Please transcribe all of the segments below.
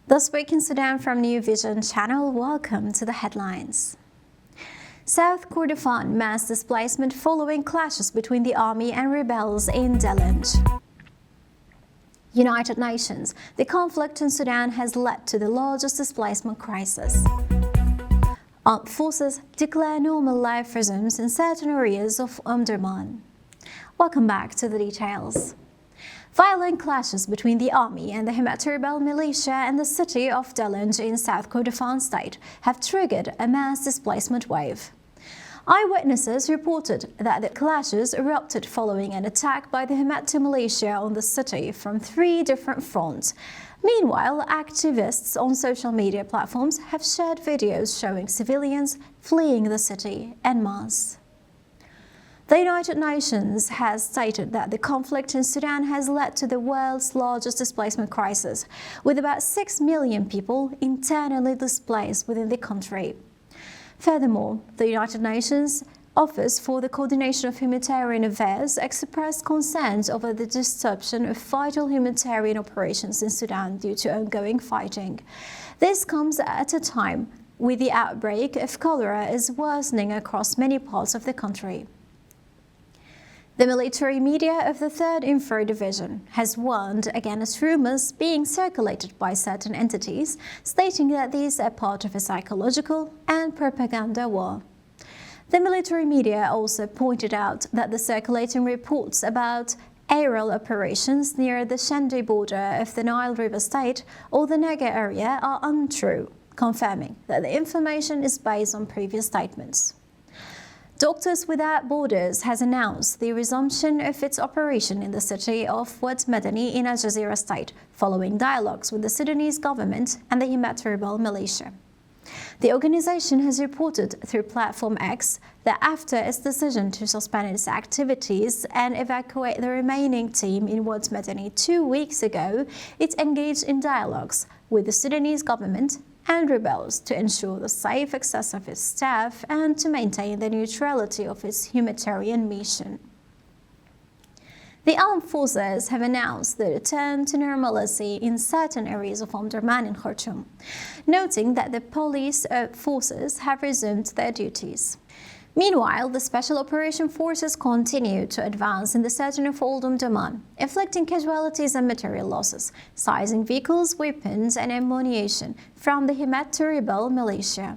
This week in Sudan from New Vision channel, welcome to the headlines. South Kordofan mass displacement following clashes between the army and rebels in Delenj. United Nations, the conflict in Sudan has led to the largest displacement crisis. Armed forces declare normal life resumes in certain areas of Omdurman. Welcome back to the details. Violent clashes between the army and the Hamrat rebel militia in the city of Delenj in South Kordofan state have triggered a mass displacement wave. Eyewitnesses reported that the clashes erupted following an attack by the Hamrat militia on the city from 3 different fronts. Meanwhile, activists on social media platforms have shared videos showing civilians fleeing the city en masse. The United Nations has stated that the conflict in Sudan has led to the world's largest displacement crisis, with about 6 million people internally displaced within the country. Furthermore, the United Nations Office for the Coordination of Humanitarian Affairs expressed concerns over the disruption of vital humanitarian operations in Sudan due to ongoing fighting. This comes at a time when the outbreak of cholera is worsening across many parts of the country. The military media of the 3rd Infantry Division has warned against rumors being circulated by certain entities, stating that these are part of a psychological and propaganda war. The military media also pointed out that the circulating reports about aerial operations near the Shendi border of the Nile River state or the Negev area are untrue, confirming that the information is based on previous statements. Doctors Without Borders has announced the resumption of its operation in the city of Wad Medani in Gezira state, following dialogues with the Sudanese government and the Hamrat rebel militia. The organization has reported through Platform X that after its decision to suspend its activities and evacuate the remaining team in Wad Medani 2 weeks ago, it engaged in dialogues with the Sudanese government and rebels to ensure the safe access of its staff and to maintain the neutrality of its humanitarian mission. The armed forces have announced the return to normalcy in certain areas of Omdurman and Khartoum, noting that the police forces have resumed their duties. Meanwhile, the Special Operation Forces continue to advance in the region of Omdurman, inflicting casualties and material losses, seizing vehicles, weapons and ammunition from the Hamrat rebel militia.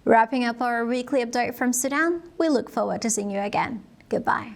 Wrapping up our weekly update from Sudan, we look forward to seeing you again. Goodbye.